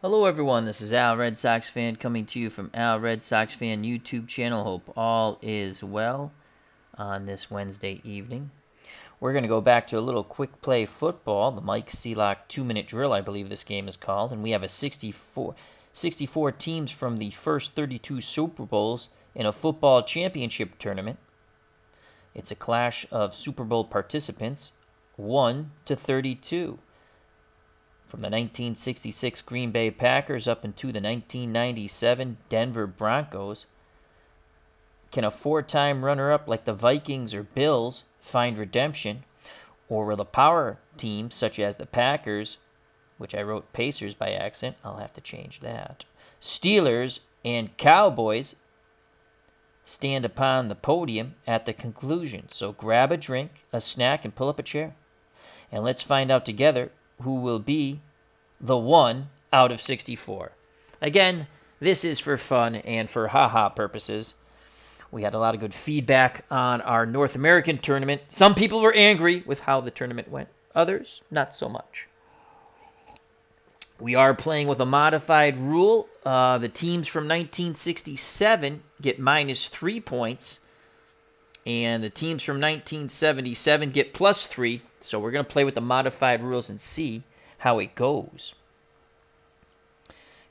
Hello everyone, this is Al Red Sox Fan coming to you from Al Red Sox Fan YouTube channel. Hope all is well on this Wednesday evening. We're going to go back to a little quick play football, the Mike Seelock 2-minute drill, I believe this game is called, and we have 64 teams from the first 32 Super Bowls in a football championship tournament. It's a clash of Super Bowl participants, 1 to 32. From the 1966 Green Bay Packers up into the 1997 Denver Broncos. Can a four-time runner-up like the Vikings or Bills find redemption? Or will the power teams such as the Packers, which I wrote Pacers by accident, I'll have to change that, Steelers, and Cowboys stand upon the podium at the conclusion? So grab a drink, a snack, and pull up a chair. And let's find out together who will be the 1 out of 64. Again, this is for fun and for haha purposes. We had a lot of good feedback on our North American tournament. Some people were angry with how the tournament went. Others, not so much. We are playing with a modified rule. The teams from 1967 get -3 points. And the teams from 1977 get +3. So we're going to play with the modified rules and see how it goes.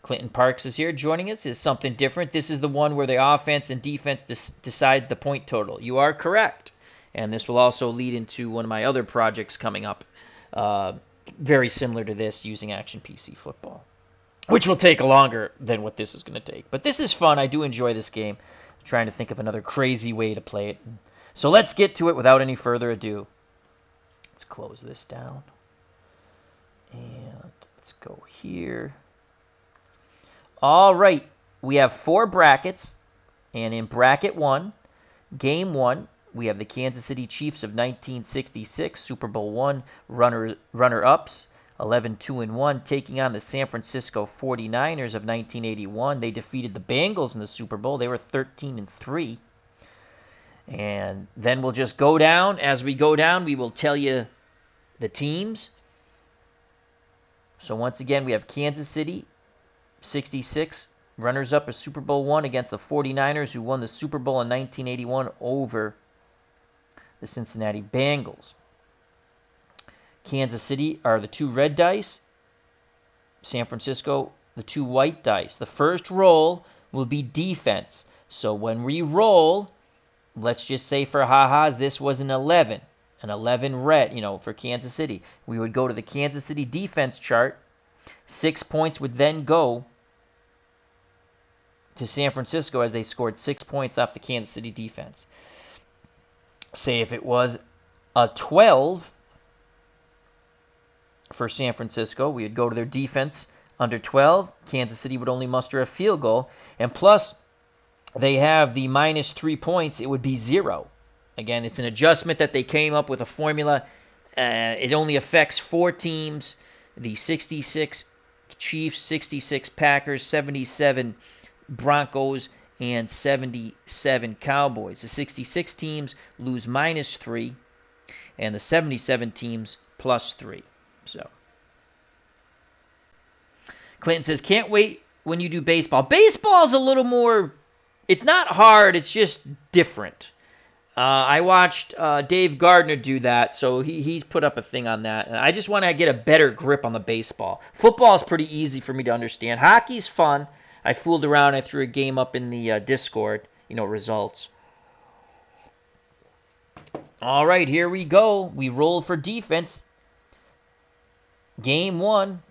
Clinton Parks is here joining us. Is something different. This is the one where the offense and defense decide the point total. You are correct. And this will also lead into one of my other projects coming up. Very similar to this, using Action PC football, which will take longer than what this is going to take. But this is fun. I do enjoy this game. I'm trying to think of another crazy way to play it. So let's get to it without any further ado. Let's close this down. And let's go here. All right. We have 4 brackets. And in bracket 1, game 1, we have the Kansas City Chiefs of 1966, Super Bowl I runner-ups, 11-2-1, taking on the San Francisco 49ers of 1981. They defeated the Bengals in the Super Bowl. They were 13-3. And then we'll just go down. As we go down, we will tell you the teams. So once again, we have Kansas City, 66, runners-up of Super Bowl I against the 49ers, who won the Super Bowl in 1981 over the Cincinnati Bengals. Kansas City are the 2 red dice. San Francisco, the 2 white dice. The first roll will be defense. So when we roll, let's just say for ha-has, this was an 11. An 11 red, for Kansas City. We would go to the Kansas City defense chart. 6 points would then go to San Francisco as they scored 6 points off the Kansas City defense. Say if it was a 12 for San Francisco, we would go to their defense under 12. Kansas City would only muster a field goal. And plus, they have the -3 points. It would be 0. Again, it's an adjustment that they came up with a formula. It only affects 4 teams. The 66 Chiefs, 66 Packers, 77 Broncos, and 77 Cowboys. The 66 teams lose -3, and the 77 teams +3. So, Clinton says, can't wait when you do baseball. Baseball's a little more, it's not hard, it's just different. I watched Dave Gardner do that, so he's put up a thing on that. And I just want to get a better grip on the baseball. Football is pretty easy for me to understand. Hockey's fun. I fooled around. I threw a game up in the Discord, results. All right, here we go. We roll for defense. Game 1,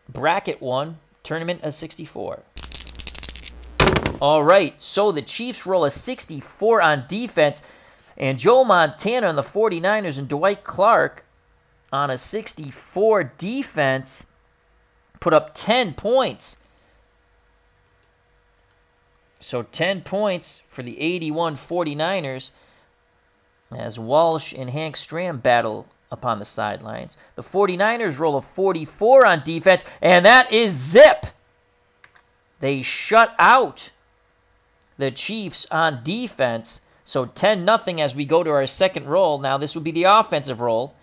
bracket 1, tournament of 64. All right, so the Chiefs roll a 64 on defense. And Joe Montana on the 49ers and Dwight Clark on a 64 defense put up 10 points. So 10 points for the 81 49ers as Walsh and Hank Stram battle upon the sidelines. The 49ers roll a 44 on defense, and that is zip. They shut out the Chiefs on defense. So 10-0 as we go to our second roll. Now this would be the offensive roll.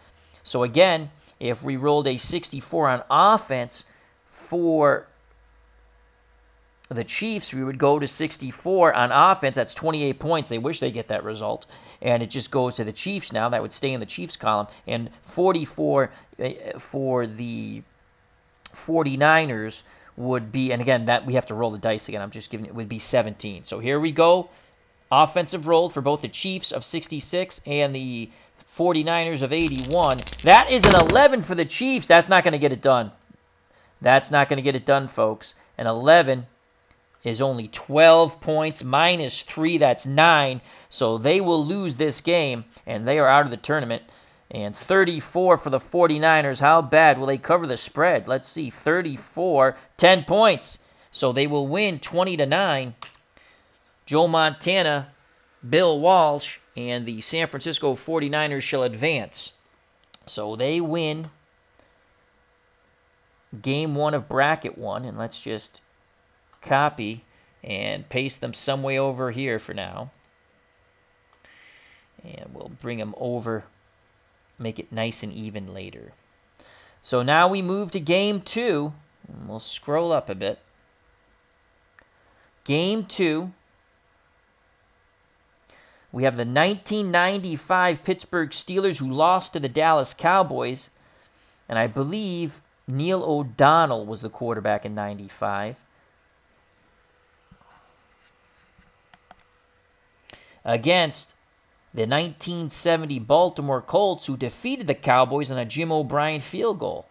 So again, if we rolled a 64 on offense for the Chiefs, we would go to 64 on offense. That's 28 points. They wish they get that result. And it just goes to the Chiefs now. That would stay in the Chiefs column. And 44 for the 49ers would be, and again, that we have to roll the dice again. I'm just giving it, would be 17. So here we go. Offensive roll for both the Chiefs of 66 and the 49ers of 81. That is an 11 for the Chiefs. That's not going to get it done. That's not going to get it done, folks. An 11 is only 12 points minus 3. That's 9. So they will lose this game, and they are out of the tournament. And 34 for the 49ers. How bad will they cover the spread? Let's see. 34, 10 points. So they will win 20-9. Joe Montana, Bill Walsh, and the San Francisco 49ers shall advance. So they win game 1 of bracket 1. And let's just copy and paste them some way over here for now. And we'll bring them over, make it nice and even later. So now we move to game 2. And we'll scroll up a bit. Game 2. We have the 1995 Pittsburgh Steelers who lost to the Dallas Cowboys. And I believe Neil O'Donnell was the quarterback in 95. Against the 1970 Baltimore Colts who defeated the Cowboys on a Jim O'Brien field goal.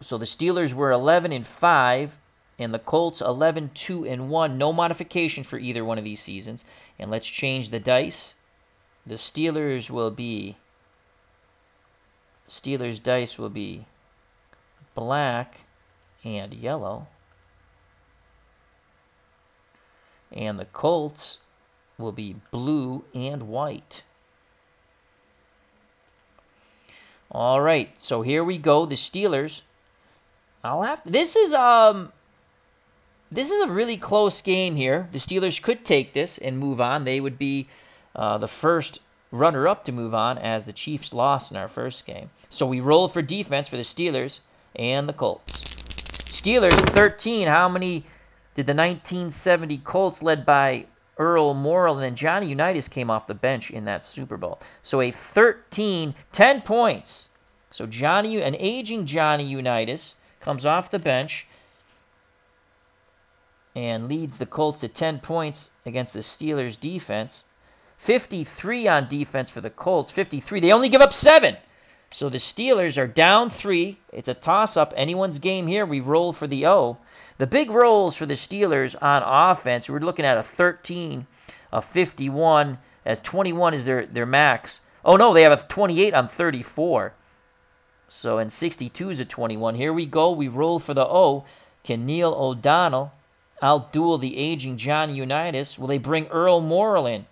So the Steelers were 11-5. And the Colts 11-2-1. No modification for either one of these seasons. And let's change the dice. The Steelers dice will be black and yellow. And the Colts will be blue and white. All right, so here we go. The Steelers. This is a really close game here. The Steelers could take this and move on. They would be the first runner-up to move on as the Chiefs lost in our first game. So we roll for defense for the Steelers and the Colts. Steelers 13. How many did the 1970 Colts led by Earl Morrall and then Johnny Unitas came off the bench in that Super Bowl? So a 13, 10 points. So an aging Johnny Unitas comes off the bench and leads the Colts to 10 points against the Steelers' defense. 53 on defense for the Colts. 53. They only give up 7. So the Steelers are down 3. It's a toss-up. Anyone's game here. We roll for the O. The big rolls for the Steelers on offense, we're looking at a 13, a 51, as 21 is their max. Oh, no, they have a 28 on 34. So, and 62 is a 21. Here we go. We roll for the O. Can Neil O'Donnell outduel the aging Johnny Unitas? Will they bring Earl Morrall in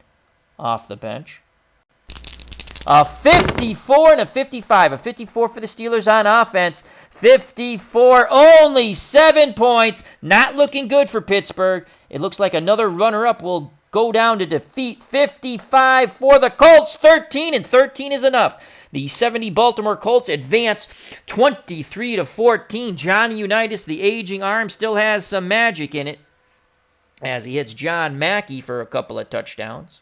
off the bench? A 54 and a 55. A 54 for the Steelers on offense. 54, only 7 points. Not looking good for Pittsburgh. It looks like another runner-up will go down to defeat. 55 for the Colts. 13, and 13 is enough. The 70 Baltimore Colts advance 23-14. Johnny Unitas, the aging arm, still has some magic in it as he hits John Mackey for a couple of touchdowns.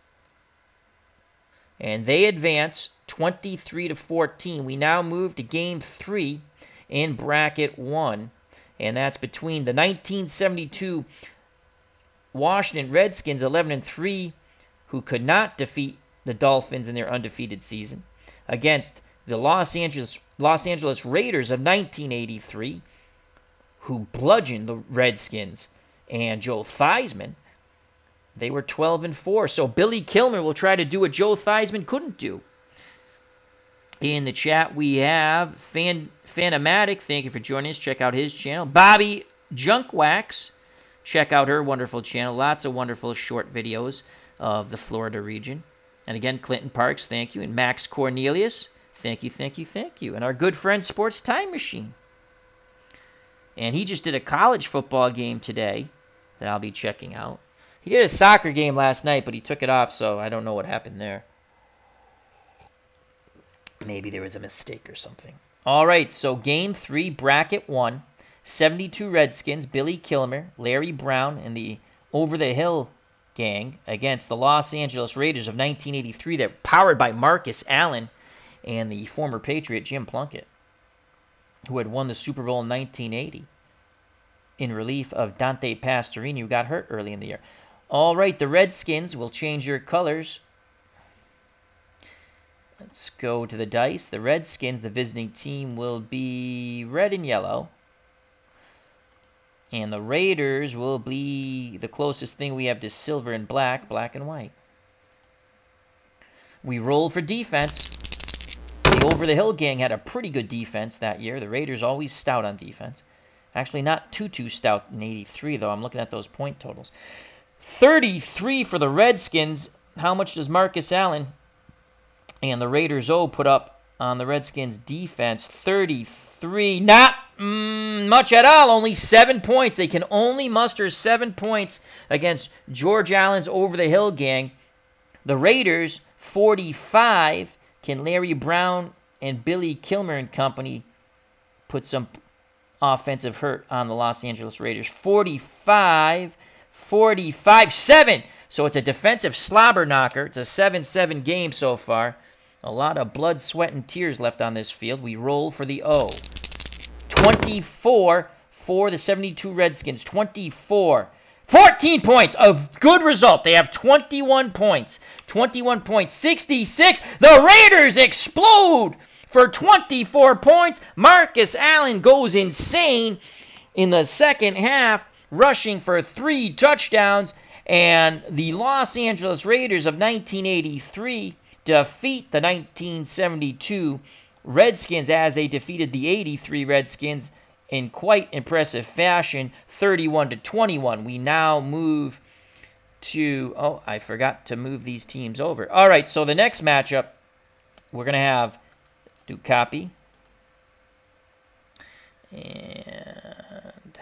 And they advance 23-14. We now move to Game 3 in Bracket 1. And that's between the 1972 Washington Redskins, 11-3, who could not defeat the Dolphins in their undefeated season, against the Los Angeles Raiders of 1983, who bludgeoned the Redskins and Joe Theismann. They were 12-4. So Billy Kilmer will try to do what Joe Theismann couldn't do. In the chat we have Fanomatic. Thank you for joining us. Check out his channel. Bobby Junkwax. Check out her wonderful channel. Lots of wonderful short videos of the Florida region. And again, Clinton Parks, thank you. And Max Cornelius, thank you, thank you, thank you. And our good friend Sports Time Machine. And he just did a college football game today that I'll be checking out. He did a soccer game last night, but he took it off, so I don't know what happened there. Maybe there was a mistake or something. All right, so Game 3, Bracket 1. 72 Redskins, Billy Kilmer, Larry Brown, and the over-the-hill gang against the Los Angeles Raiders of 1983 that were powered by Marcus Allen and the former Patriot Jim Plunkett, who had won the Super Bowl in 1980 in relief of Dante Pastorini, who got hurt early in the year. All right, the Redskins will change their colors. Let's go to the dice. The Redskins, the visiting team, will be red and yellow. And the Raiders will be the closest thing we have to silver and black, black and white. We roll for defense. The over-the-hill gang had a pretty good defense that year. The Raiders always stout on defense. Actually, not too stout in 83, though. I'm looking at those point totals. 33 for the Redskins. How much does Marcus Allen and the Raiders put up on the Redskins defense? 33. Not much at all. Only 7 points. They can only muster 7 points against George Allen's over-the-hill gang. The Raiders, 45. Can Larry Brown and Billy Kilmer and company put some offensive hurt on the Los Angeles Raiders? 45, 7. So it's a defensive slobber knocker. It's a 7-7 game so far. A lot of blood, sweat, and tears left on this field. We roll for the O. 24 for the 72 Redskins. 24. 14 points. A good result. They have 21 points. 21 points. 66. The Raiders explode for 24 points. Marcus Allen goes insane in the second half, rushing for 3 touchdowns. And the Los Angeles Raiders of 1983 defeat the 1972 Redskins as they defeated the 83 Redskins in quite impressive fashion, 31-21. We now move to, I forgot to move these teams over. All right, so the next matchup, we're going to have, let's do copy. And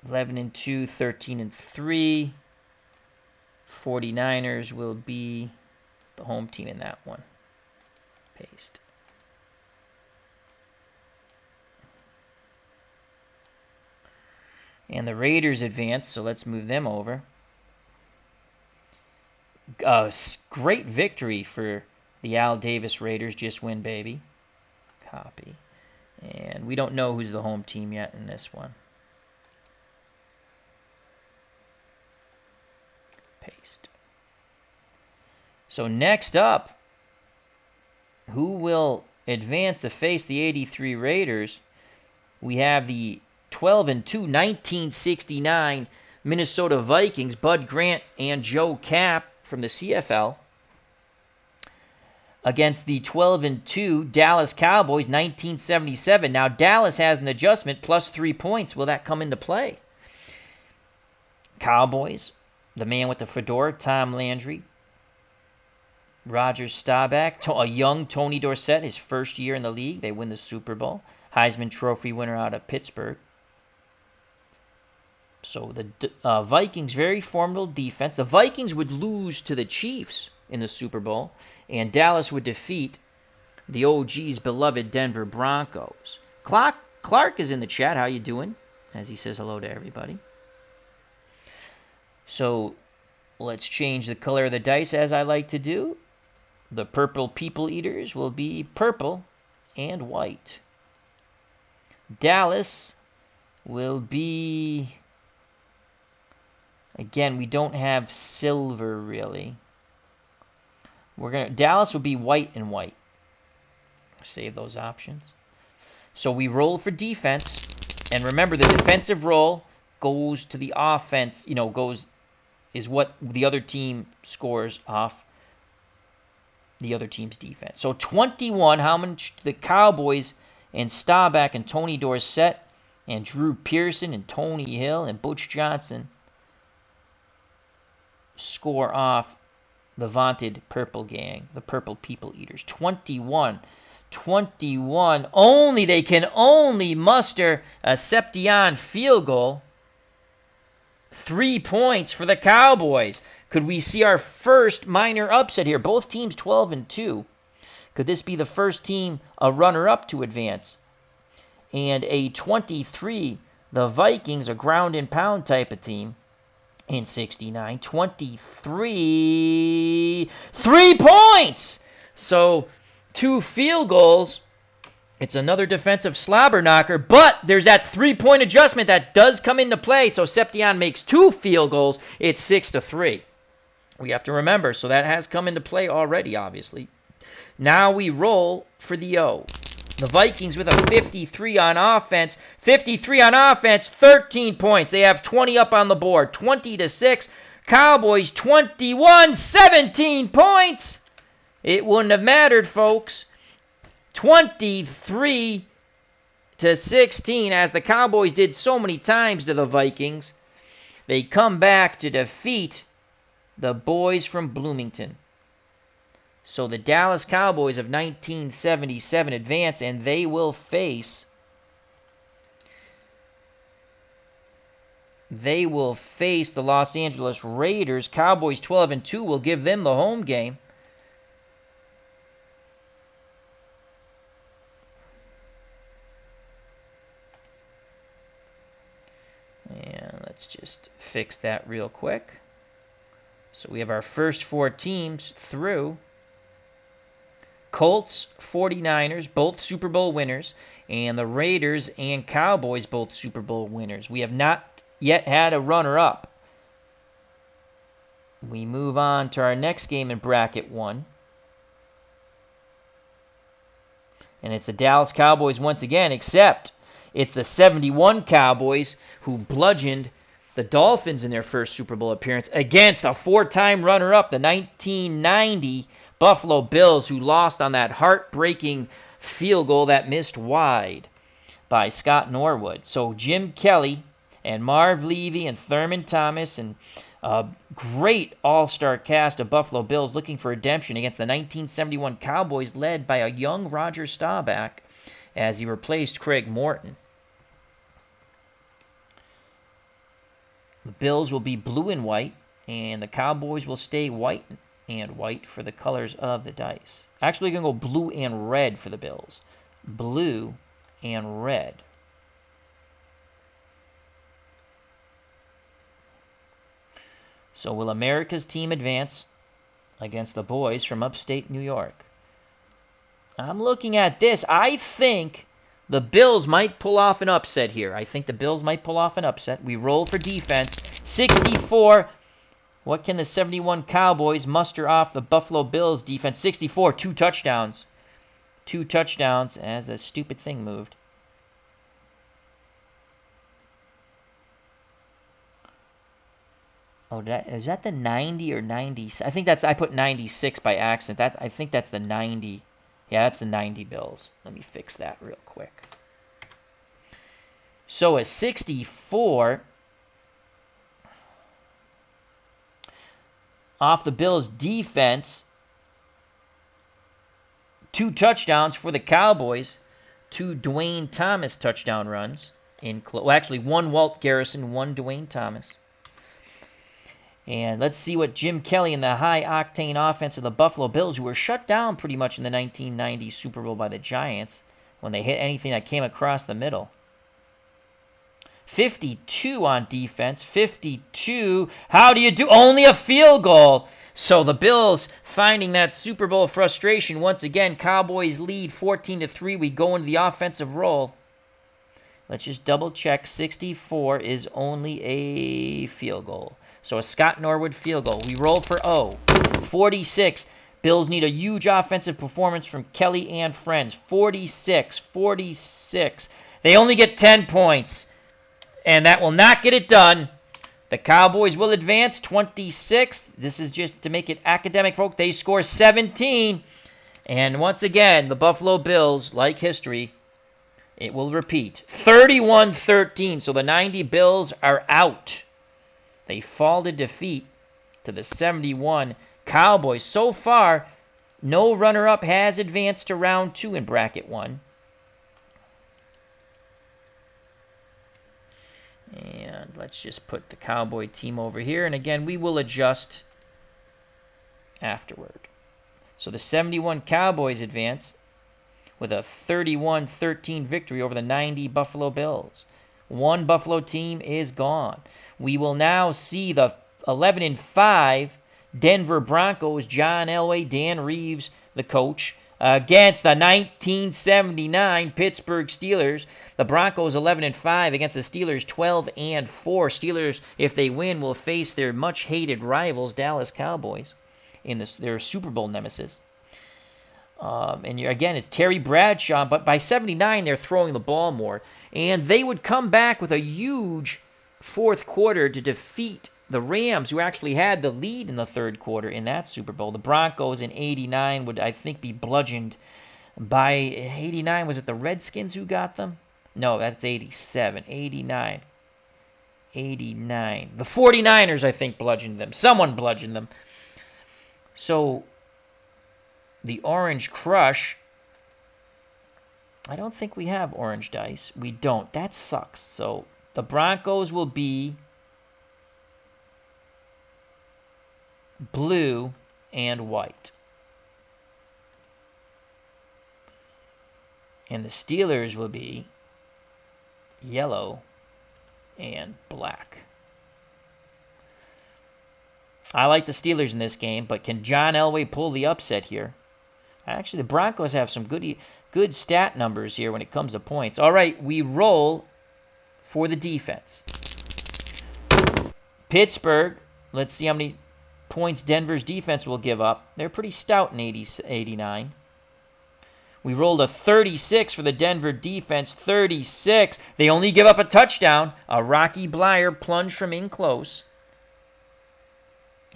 11-2, 13-3. 49ers will be the home team in that one. Paste. And the Raiders advance, so let's move them over. Great victory for the Al Davis Raiders. Just win, baby. Copy. And we don't know who's the home team yet in this one. Paste. So next up, who will advance to face the 83 Raiders? We have the 12-2 1969 Minnesota Vikings, Bud Grant and Joe Kapp from the CFL, against the 12-2 Dallas Cowboys 1977. Now Dallas has an adjustment plus 3 points. Will that come into play? Cowboys, the man with the fedora, Tom Landry, Roger Staubach, a young Tony Dorsett, his first year in the league. They win the Super Bowl. Heisman Trophy winner out of Pittsburgh. So the Vikings, very formidable defense. The Vikings would lose to the Chiefs in the Super Bowl, and Dallas would defeat the OG's beloved Denver Broncos. Clark is in the chat. How you doing? As he says hello to everybody. So let's change the color of the dice as I like to do. The purple people eaters will be purple and white. Dallas will be, again, we don't have silver really. Dallas will be white and white. Save those options. So we roll for defense, and remember the defensive roll goes to the offense, is what the other team scores off the other team's defense. So 21, how much the Cowboys and Staubach and Tony Dorsett and Drew Pearson and Tony Hill and Butch Johnson score off the vaunted Purple Gang, the Purple People Eaters. 21. They can only muster a Seption field goal. 3 points for the Cowboys. Could we see our first minor upset here? Both teams 12-2. Could this be the first team, a runner-up, to advance and a 23. The Vikings, a ground and pound type of team, in 69. 23. 3 points! So 2 field goals. It's another defensive slobber knocker, but there's that 3-point adjustment that does come into play. So Seption makes 2 field goals. It's 6-3. We have to remember. So that has come into play already, obviously. Now we roll for the O. The Vikings with a 53 on offense. 53 on offense, 13 points. They have 20 up on the board. 20-6. Cowboys 21, 17 points. It wouldn't have mattered, folks. 23-16, as the Cowboys did so many times to the Vikings. They come back to defeat the boys from Bloomington. So the Dallas Cowboys of 1977 advance, and they will face the Los Angeles Raiders. Cowboys 12-2 will give them the home game. And let's just fix that real quick. So we have our first 4 teams through. Colts, 49ers, both Super Bowl winners, and the Raiders and Cowboys, both Super Bowl winners. We have not yet had a runner-up. We move on to our next game in Bracket 1. And it's the Dallas Cowboys once again, except it's the 71 Cowboys who bludgeoned the Dolphins in their first Super Bowl appearance against a 4-time runner-up, the 1990 Buffalo Bills, who lost on that heartbreaking field goal that missed wide by Scott Norwood. So Jim Kelly and Marv Levy and Thurman Thomas and a great all-star cast of Buffalo Bills looking for redemption against the 1971 Cowboys, led by a young Roger Staubach as he replaced Craig Morton. The Bills will be blue and white, and the Cowboys will stay white and white for the colors of the dice. Actually, we're going to go blue and red for the Bills. Blue and red. So will America's team advance against the boys from upstate New York? I'm looking at this. I think the Bills might pull off an upset here. We roll for defense. 64. What can the 71 Cowboys muster off the Buffalo Bills defense? 64, 2 touchdowns. 2 touchdowns as the stupid thing moved. Oh, is that the 90 or 90? I put 96 by accident. I think that's the 90. Yeah, that's the 90 Bills. Let me fix that real quick. So a 64 off the Bills' defense. 2 touchdowns for the Cowboys. 2 Dwayne Thomas touchdown runs. Actually, 1 Walt Garrison, 1 Dwayne Thomas. And let's see what Jim Kelly and the high-octane offense of the Buffalo Bills, who were shut down pretty much in the 1990 Super Bowl by the Giants when they hit anything that came across the middle. 52 on defense. 52. How do you do? Only a field goal. So the Bills finding that Super Bowl frustration. Once again, Cowboys lead 14-3. We go into the offensive roll. Let's just double check. 64 is only a field goal. So a Scott Norwood field goal. We roll for O. 46. Bills need a huge offensive performance from Kelly and friends. 46. They only get 10 points. And that will not get it done. The Cowboys will advance 26. This is just to make it academic, folks. They score 17. And once again, the Buffalo Bills, like history, it will repeat. 31-13. So the 90 Bills are out. They fall to defeat to the 71 Cowboys. So far, no runner-up has advanced to round 2 in Bracket 1. And let's just put the Cowboy team over here. And again, we will adjust afterward. So the 71 Cowboys advance. with a 31-13 victory over the 90 Buffalo Bills. One Buffalo team is gone. We will now see the 11-5 Denver Broncos, John Elway, Dan Reeves, the coach, against the 1979 Pittsburgh Steelers. The Broncos 11-5 against the Steelers 12-4. Steelers, if they win, will face their much-hated rivals, Dallas Cowboys, in their Super Bowl nemesis. And again, it's Terry Bradshaw, but by 79, they're throwing the ball more. And they would come back with a huge fourth quarter to defeat the Rams, who actually had the lead in the third quarter in that Super Bowl. The Broncos in 89 would, I think, be bludgeoned by 89. Was it the Redskins who got them? No, that's 87. 89. The 49ers, I think, bludgeoned them. Someone bludgeoned them. So the Orange Crush, I don't think we have orange dice. We don't. That sucks. So the Broncos will be blue and white. And the Steelers will be yellow and black. I like the Steelers in this game, but can John Elway pull the upset here? Actually, the Broncos have some good stat numbers here when it comes to points. All right, we roll for the defense. Pittsburgh, let's see how many points Denver's defense will give up. They're pretty stout in 89. We rolled a 36 for the Denver defense. 36. They only give up a touchdown. A Rocky Bleier plunge from in close,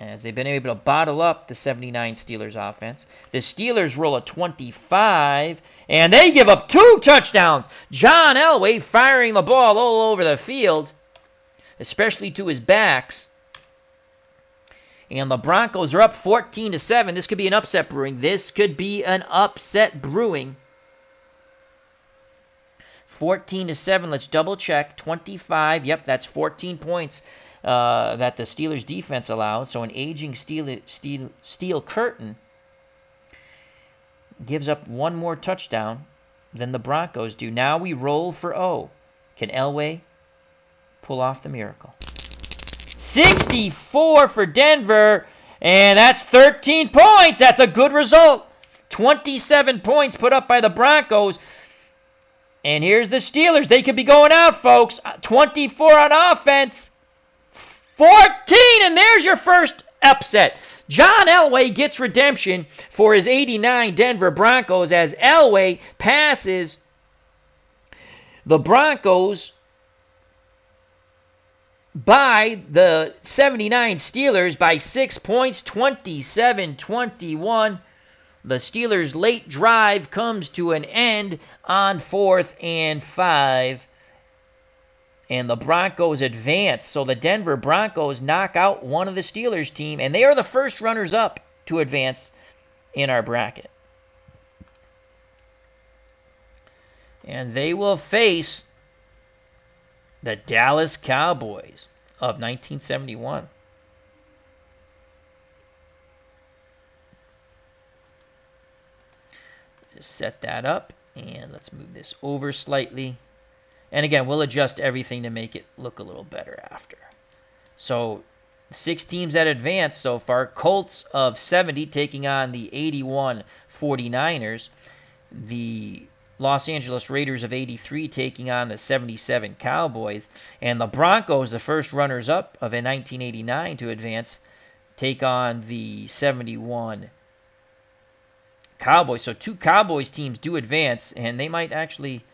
as they've been able to bottle up the 79 Steelers offense. The Steelers roll a 25, and they give up 2 touchdowns. John Elway firing the ball all over the field, especially to his backs. And the Broncos are up 14-7. This could be an upset brewing. 14-7. Let's double check. 25. Yep, that's 14 points that the Steelers defense allows. So an aging steel curtain gives up one more touchdown than the Broncos do. Now we roll for O. Can Elway pull off the miracle? 64 for Denver, and that's 13 points. That's a good result. 27 points put up by the Broncos. And here's the Steelers. They could be going out, folks. 24 on offense. 14, and there's your first upset. John Elway gets redemption for his 89 Denver Broncos as Elway passes the Broncos by the 79 Steelers by 6 points, 27-21. The Steelers' late drive comes to an end on 4th and 5. And the Broncos advance. So the Denver Broncos knock out one of the Steelers' team, and they are the first runners-up to advance in our bracket. And they will face the Dallas Cowboys of 1971. Just set that up, and let's move this over slightly. And again, we'll adjust everything to make it look a little better after. So 6 teams that advance so far. Colts of 70 taking on the 81 49ers. The Los Angeles Raiders of 83 taking on the 77 Cowboys. And the Broncos, the first runners-up of 1989 to advance, take on the 71 Cowboys. So 2 Cowboys teams do advance, and they might actually...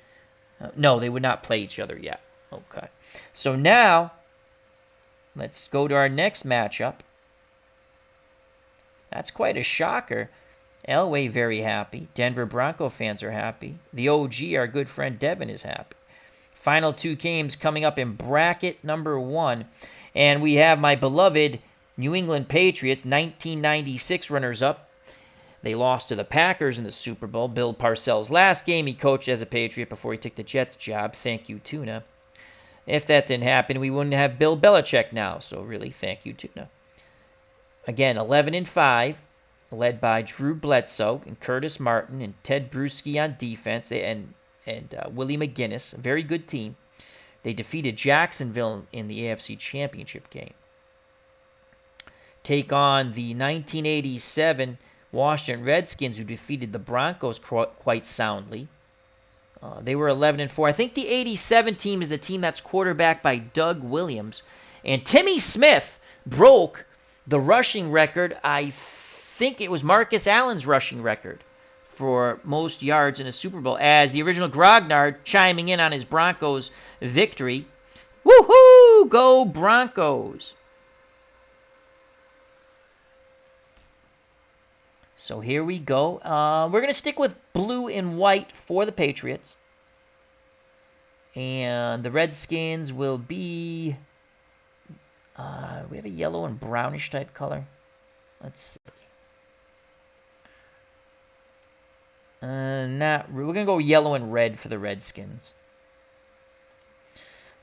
no, they would not play each other yet. Okay. So now, let's go to our next matchup. That's quite a shocker. Elway very happy. Denver Bronco fans are happy. The OG, our good friend Devin, is happy. Final 2 games coming up in bracket number 1. And we have my beloved New England Patriots, 1996 runners-up. They lost to the Packers in the Super Bowl. Bill Parcells' last game, he coached as a Patriot before he took the Jets job. Thank you, Tuna. If that didn't happen, we wouldn't have Bill Belichick now. So really, thank you, Tuna. Again, 11-5. led by Drew Bledsoe and Curtis Martin and Ted Bruschi on defense, and Willie McGinnis. A very good team. They defeated Jacksonville in the AFC Championship game. Take on the 1987 Washington Redskins, who defeated the Broncos quite soundly. They were 11-4. I think the 87 team is the team that's quarterbacked by Doug Williams. And Timmy Smith broke the rushing record. I think it was Marcus Allen's rushing record for most yards in a Super Bowl, as the original Grognard chiming in on his Broncos victory. Woohoo! Go Broncos! So here we go. We're going to stick with blue and white for the Patriots. And the Redskins will be... we have a yellow and brownish type color. Let's see. We're going to go yellow and red for the Redskins.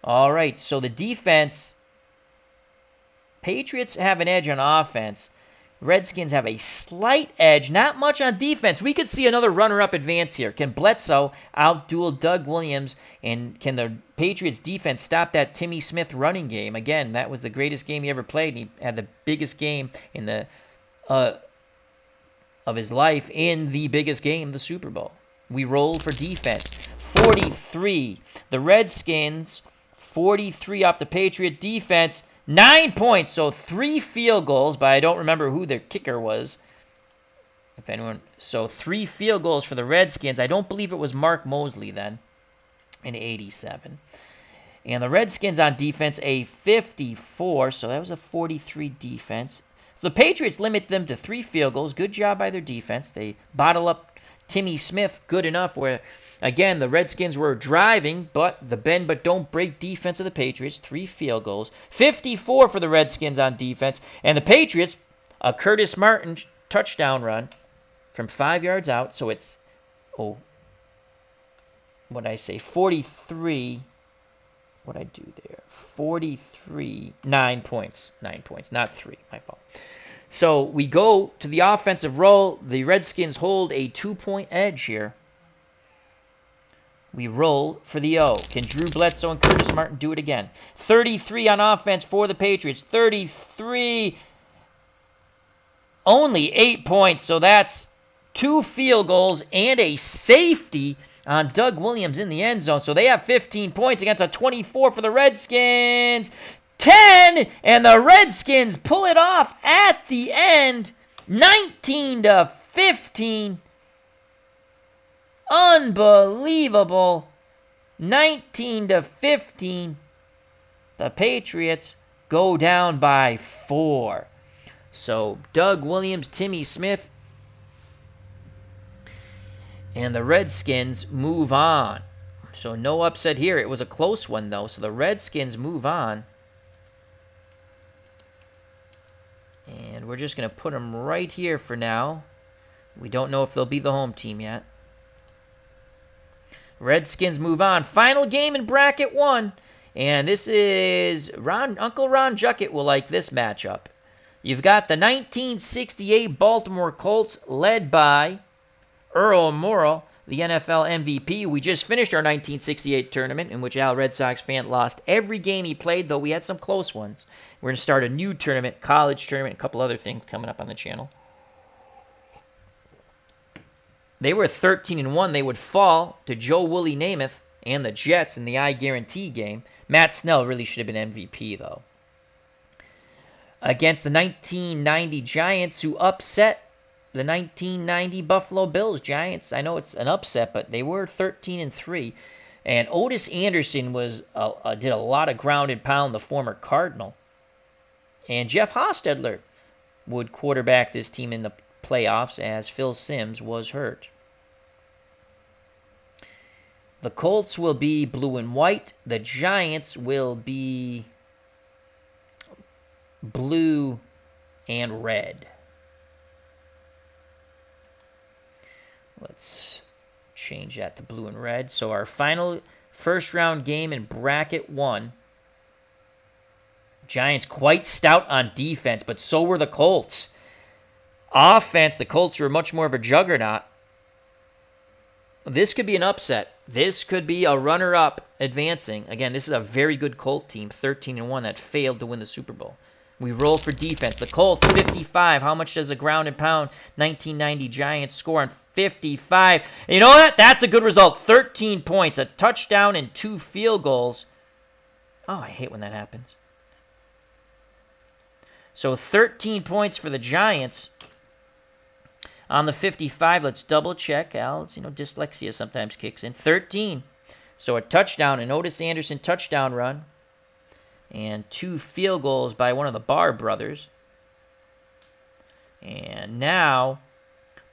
All right, so the defense... Patriots have an edge on offense. Redskins have a slight edge, not much on defense. We could see another runner-up advance here. Can Bledsoe outduel Doug Williams, and can the Patriots defense stop that Timmy Smith running game? Again, that was the greatest game he ever played, and he had the biggest game in the of his life in the biggest game, the Super Bowl. We roll for defense. 43. The Redskins, 43 off the Patriot defense. 9 points, so 3 field goals, but I don't remember who their kicker was. If anyone, so 3 field goals for the Redskins. I don't believe it was Mark Mosley then in 87. And the Redskins on defense, a 54, so that was a 43 defense. So the Patriots limit them to 3 field goals. Good job by their defense. They bottle up Timmy Smith good enough where... Again, the Redskins were driving, but the bend but don't break defense of the Patriots. 3 field goals. 54 for the Redskins on defense. And the Patriots, a Curtis Martin touchdown run from 5 yards out. So it's, what did I say? 43. What did I do there? 43. 9 points. 9 points, not 3. My fault. So we go to the offensive roll. The Redskins hold a 2-point edge here. We roll for the O. Can Drew Bledsoe and Curtis Martin do it again? 33 on offense for the Patriots. 33. Only 8 points, so that's 2 field goals and a safety on Doug Williams in the end zone. So they have 15 points against a 24 for the Redskins. 10, and the Redskins pull it off at the end. 19-15. Unbelievable. 19-15. The Patriots go down by 4. So Doug Williams, Timmy Smith, and the Redskins move on. So no upset here. It was a close one, though. So the Redskins move on. And we're just going to put them right here for now. We don't know if they'll be the home team yet. Redskins move on. Final game in bracket 1. And this is Uncle Ron Juckett will like this matchup. You've got the 1968 Baltimore Colts led by Earl Morrall, the NFL MVP. We just finished our 1968 tournament in which Al Red Sox fan lost every game he played, though we had some close ones. We're going to start a new tournament, college tournament, a couple other things coming up on the channel. They were 13-1. They would fall to Joe Willie Namath and the Jets in the I Guarantee game. Matt Snell really should have been MVP, though. Against the 1990 Giants, who upset the 1990 Buffalo Bills. Giants, I know it's an upset, but they were 13-3. And Otis Anderson did a lot of ground and pound, the former Cardinal. And Jeff Hostetler would quarterback this team in the playoffs as Phil Simms was hurt. The Colts will be blue and white. The Giants will be blue and red. Let's change that to blue and red. So our final first round game in bracket 1. Giants quite stout on defense, but so were the Colts. Offense, the Colts are much more of a juggernaut. This could be an upset. This could be a runner-up advancing. Again, this is a very good Colt team, 13-1, that failed to win the Super Bowl. We roll for defense. The Colts, 55. How much does a ground and pound 1990 Giants score on 55? And you know what? That's a good result. 13 points, a touchdown, and 2 field goals. Oh, I hate when that happens. So 13 points for the Giants. On the 55, let's double check. Al, dyslexia sometimes kicks in. 13. So a touchdown, an Otis Anderson touchdown run. And 2 field goals by one of the Barr brothers. And now,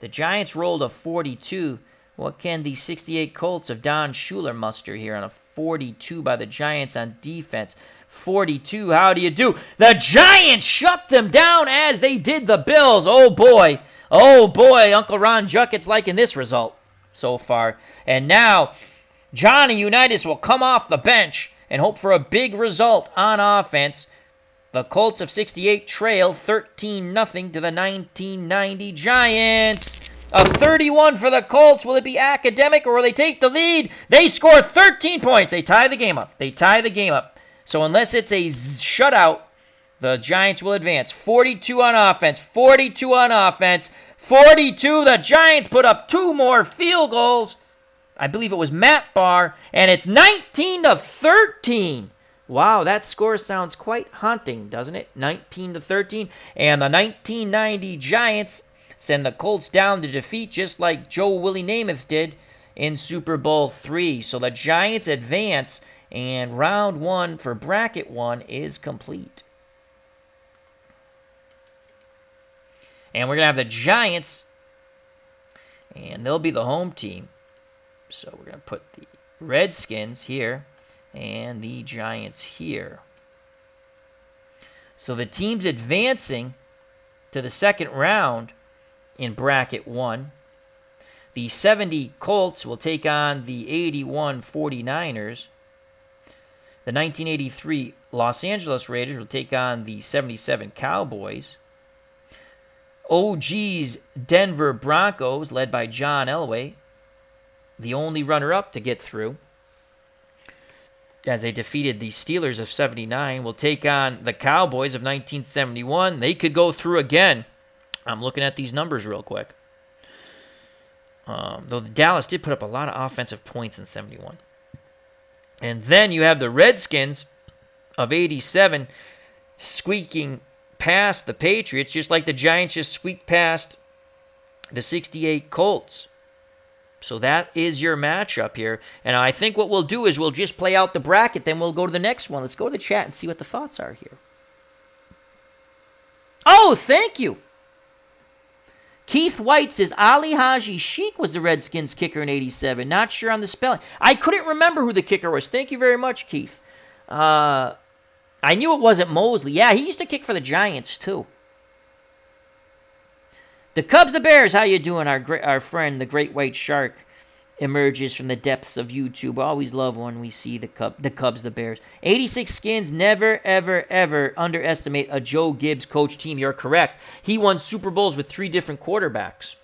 the Giants rolled a 42. What can the 68 Colts of Don Shula muster here on a 42 by the Giants on defense? 42, how do you do? The Giants shut them down as they did the Bills. Oh, boy. Oh, boy. Uncle Ron Jucket's liking this result so far. And now, Johnny Unitas will come off the bench and hope for a big result on offense. The Colts of 68 trail 13-0 to the 1990 Giants. A 31 for the Colts. Will it be academic or will they take the lead? They score 13 points. They tie the game up. So unless it's a shutout, the Giants will advance. 42 on offense. 42. The Giants put up 2 more field goals. I believe it was Matt Barr, and it's 19-13. Wow, that score sounds quite haunting, doesn't it? 19-13, and the 1990 Giants send the Colts down to defeat, just like Joe Willie Namath did in Super Bowl III. So the Giants advance, and round 1 for bracket 1 is complete. And we're going to have the Giants, and they'll be the home team. So we're going to put the Redskins here and the Giants here. So the teams advancing to the second round in bracket 1. The 70 Colts will take on the 81 49ers. The 1983 Los Angeles Raiders will take on the 77 Cowboys. OG's Denver Broncos, led by John Elway, the only runner-up to get through, as they defeated the Steelers of 79, will take on the Cowboys of 1971. They could go through again. I'm looking at these numbers real quick. Though the Dallas did put up a lot of offensive points in 71. And then you have the Redskins of 87 squeaking past the Patriots, just like the Giants just squeaked past the 68 Colts. So that is your matchup here. And I think what we'll do is we'll just play out the bracket, then we'll go to the next one. Let's go to the chat and see what the thoughts are here. Oh, thank you. Keith White says Ali Haji Sheik was the Redskins kicker in 87. Not sure on the spelling. I couldn't remember who the kicker was. Thank you very much, Keith. I knew it wasn't Mosley. Yeah, he used to kick for the Giants, too. The Cubs, the Bears, how you doing? Our friend, the Great White Shark, emerges from the depths of YouTube. Always love when we see the Cubs, the Bears. 86 Skins, never, ever, ever underestimate a Joe Gibbs coach team. You're correct. He won Super Bowls with 3 different quarterbacks.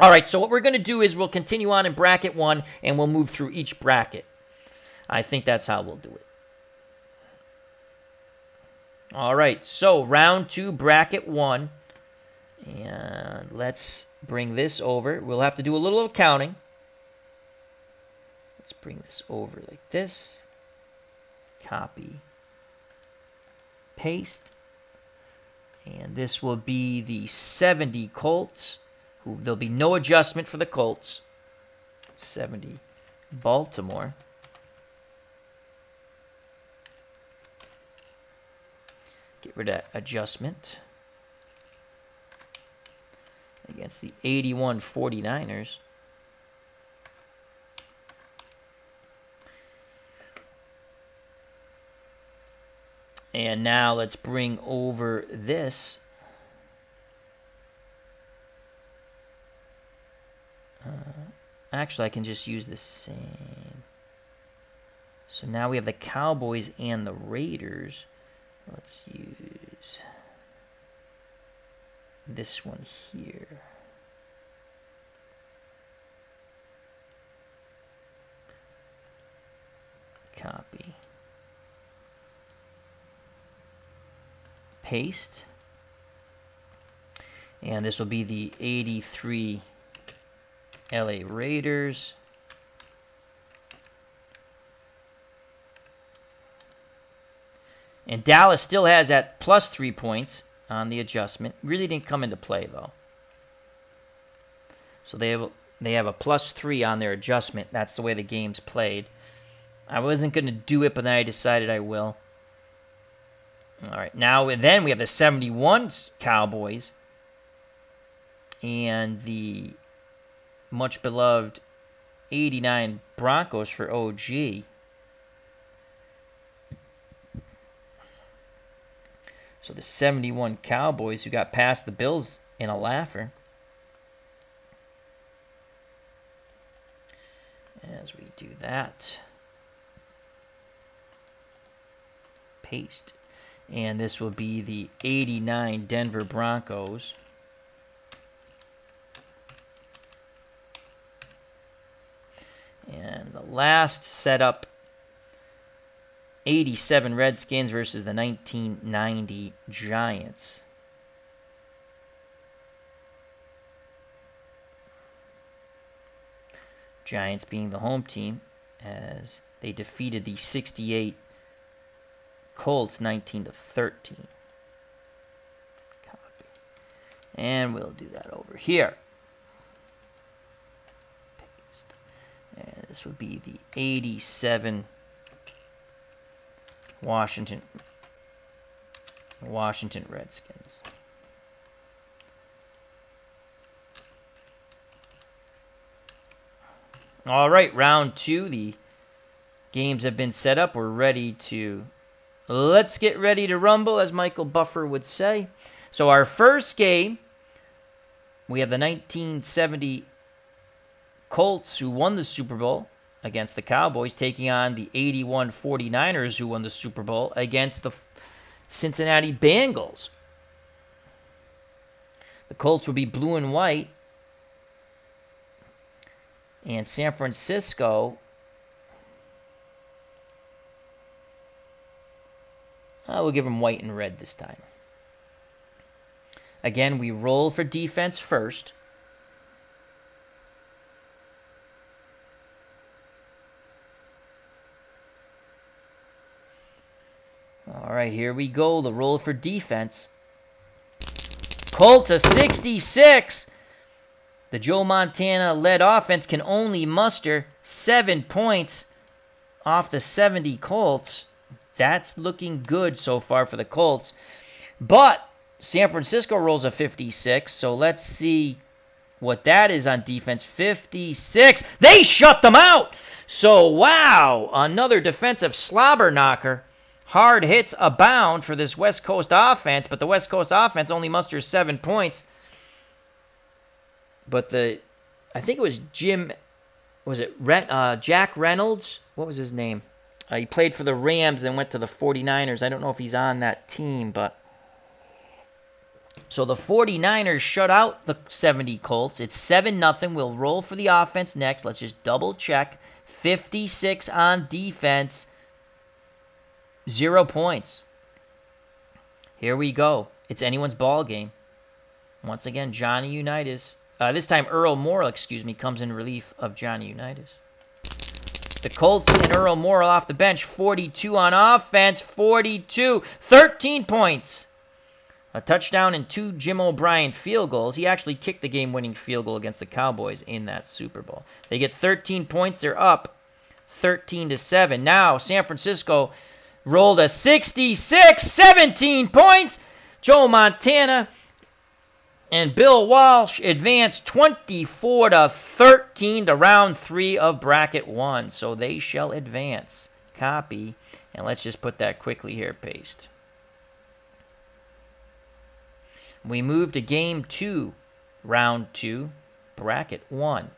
All right, so what we're going to do is we'll continue on in bracket 1, and we'll move through each bracket. I think that's how we'll do it. All right, so round 2, bracket 1. And let's bring this over. We'll have to do a little accounting. Let's bring this over like this. Copy. Paste. And this will be the 70 Colts. There'll be no adjustment for the Colts. 70 Baltimore. Get rid of that adjustment. Against the 81 49ers. And now let's bring over this. Actually, I can just use the same. So now we have the Cowboys and the Raiders. Let's use this one here. Copy. Paste. And this will be the 83 LA Raiders. And Dallas still has that plus 3 points on the adjustment. Really didn't come into play, though. So they have a plus 3 on their adjustment. That's the way the game's played. I wasn't going to do it, but then I decided I will. All right, now then we have the 71 Cowboys and the much beloved 89 Broncos for OG. So the 71 Cowboys who got past the Bills in a laugher. As we do that, paste. And this will be the 89 Denver Broncos. And the last setup, 87 Redskins versus the 1990 Giants. Giants being the home team as they defeated the 68 Colts 19-13. Copy. And we'll do that over here. Paste. And this would be the 87 Washington Redskins. All right, round 2. The games have been set up. We're ready to... Let's get ready to rumble, as Michael Buffer would say. So our first game, we have the 1970 Colts, who won the Super Bowl against the Cowboys, taking on the 81 49ers, who won the Super Bowl against the Cincinnati Bengals. The Colts will be blue and white, and San Francisco... we'll give them white and red this time. Again, we roll for defense first. All right, here we go. The roll for defense. Colts a 66. The Joe Montana-led offense can only muster 7 points off the 70 Colts. That's looking good so far for the Colts. But San Francisco rolls a 56, so let's see what that is on defense. 56. They shut them out! So, wow, another defensive slobber knocker. Hard hits abound for this West Coast offense, but the West Coast offense only musters 7 points. But I think it was Jack Reynolds? What was his name? He played for the Rams and then went to the 49ers. I don't know if he's on that team, but... So the 49ers shut out the 70 Colts. It's 7-0. We'll roll for the offense next. Let's just double check. 56 on defense. 0 points. Here we go. It's anyone's ball game. Once again, Johnny Unitas. This time Earl Morrall, comes in relief of Johnny Unitas. The Colts and Earl Morrall off the bench. 42 on offense. 42. 13 points. A touchdown and 2 Jim O'Brien field goals. He actually kicked the game-winning field goal against the Cowboys in that Super Bowl. They get 13 points. They're up 13-7. Now San Francisco rolled a 66. 17 points. Joe Montana and Bill Walsh advanced 24-13 to round 3 of bracket 1. So they shall advance. Copy. And let's just put that quickly here. Paste. We move to game 2, round 2, bracket 1.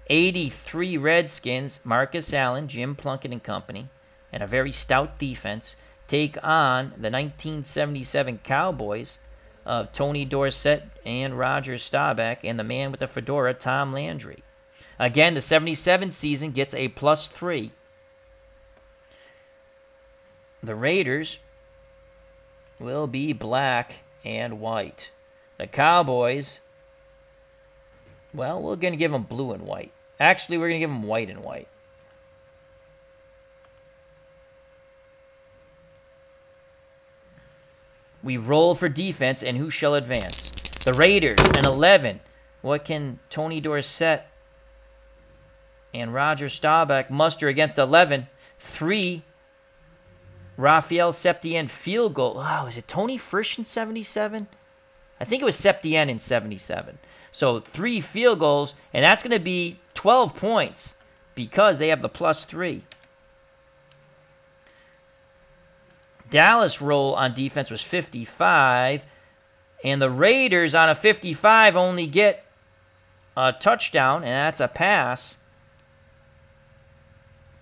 83 Redskins, Marcus Allen, Jim Plunkett and company, and a very stout defense take on the 1977 Cowboys of Tony Dorsett and Roger Staubach, and the man with the fedora, Tom Landry. Again, the 77 season gets a +3. The Raiders will be black and white. The Cowboys, well, we're going to give them blue and white. Actually, we're going to give them white and white. We roll for defense, and who shall advance? The Raiders, an 11. What can Tony Dorsett and Roger Staubach muster against 11? 3. Raphael Septien field goal. Wow, is it Tony Frisch in 77? I think it was Septien in 77. So 3 field goals, and that's going to be 12 points because they have the +3. Dallas roll on defense was 55, and the Raiders on a 55 only get a touchdown, and that's a pass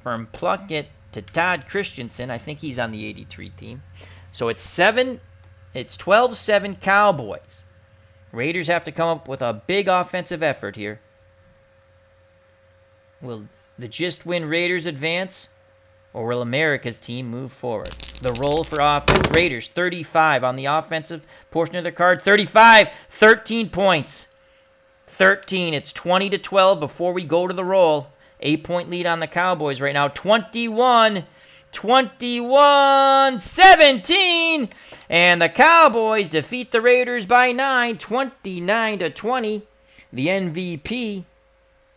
from Plunkett to Todd Christensen. I think he's on the 83 team. So it's 12-7 Cowboys. Raiders have to come up with a big offensive effort here. Will the Just Win Raiders advance, or will America's team move forward? The roll for offense. Raiders 35 on the offensive portion of the card. 35, 13 points. 13. It's 20-12 before we go to the roll. 8-point lead on the Cowboys right now. 21-17. And the Cowboys defeat the Raiders by 9, 29-20. The MVP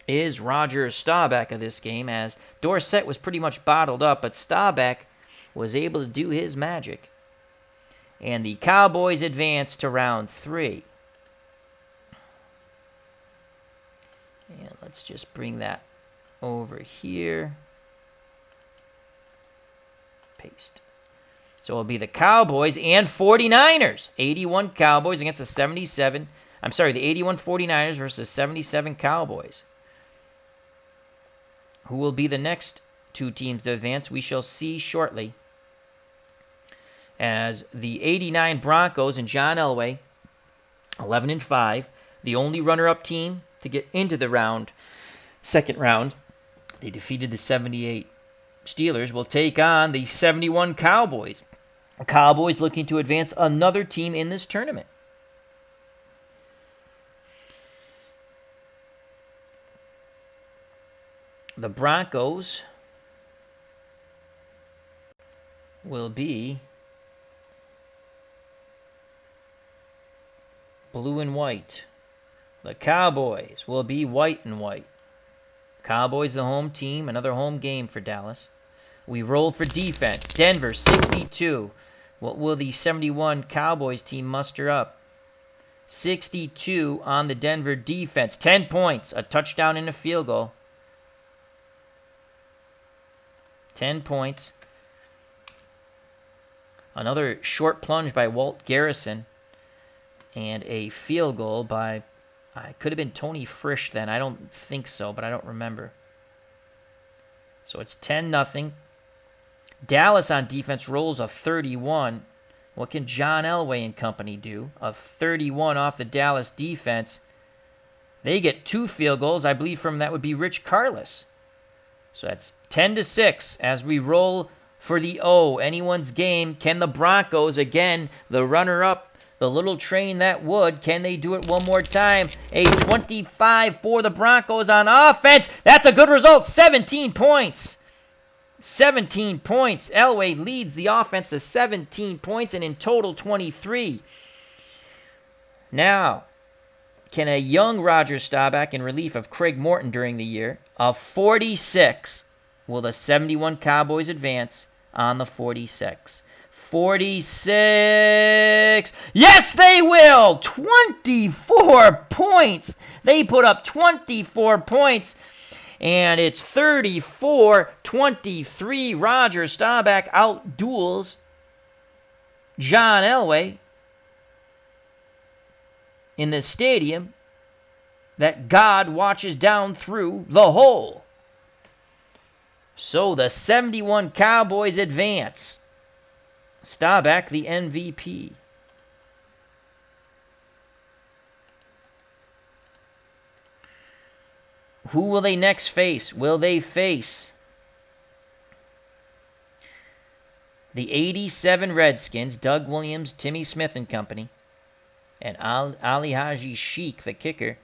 is Roger Staubach of this game, as Dorsett was pretty much bottled up, but Staubach was able to do his magic. And the Cowboys advance to round 3. And let's just bring that over here. Paste. So it'll be the Cowboys and 49ers. 81 Cowboys against the 77. I'm sorry, the 81 49ers versus 77 Cowboys. Who will be the next 2 teams to advance? We shall see shortly. As the 89 Broncos and John Elway, 11-5, the only runner-up team to get into the second round. They defeated the 78 Steelers. Will take on the 71 Cowboys. Cowboys looking to advance another team in this tournament. The Broncos will be blue and white. The Cowboys will be white and white. Cowboys the home team, another home game for Dallas. We roll for defense. Denver 62. What will the 71 Cowboys team muster up? 62 on the Denver defense. 10 points, a touchdown and a field goal. 10 points. Another short plunge by Walt Garrison. And a field goal by, it could have been Tony Frisch then. I don't think so, but I don't remember. So it's 10-0. Dallas on defense rolls a 31. What can John Elway and company do? A 31 off the Dallas defense. They get 2 field goals. I believe from that would be Rich Karlis. So that's 10-6 as we roll for the O. Anyone's game. Can the Broncos, again, the runner-up, the little train that would, can they do it one more time? A 25 for the Broncos on offense. That's a good result. 17 points. 17 points. Elway leads the offense to 17 points and in total 23. Now, can a young Roger Staubach in relief of Craig Morton during the year, a 46, will the 71 Cowboys advance on the 46? 46. Yes, they will. 24 points. They put up 24 points. And it's 34-23. Roger Staubach outduels John Elway in the stadium that God watches down through the hole. So the 71 Cowboys advance. Staubach the MVP. Who will they next face? Will they face the 87 Redskins, Doug Williams, Timmy Smith and company, and Ali Haji Sheik, the kicker,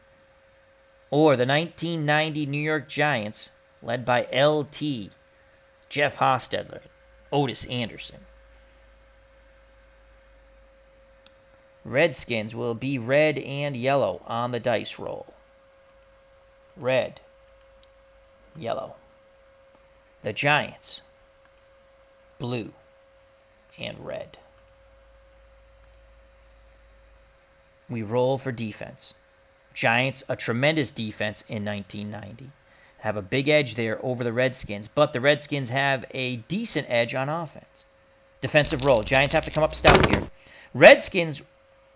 or the 1990 New York Giants, led by LT, Jeff Hostetler, Otis Anderson? Redskins will be red and yellow on the dice roll. Red, yellow. The Giants, blue and red. We roll for defense. Giants, a tremendous defense in 1990. Have a big edge there over the Redskins, but the Redskins have a decent edge on offense. Defensive roll. Giants have to come up stout here. Redskins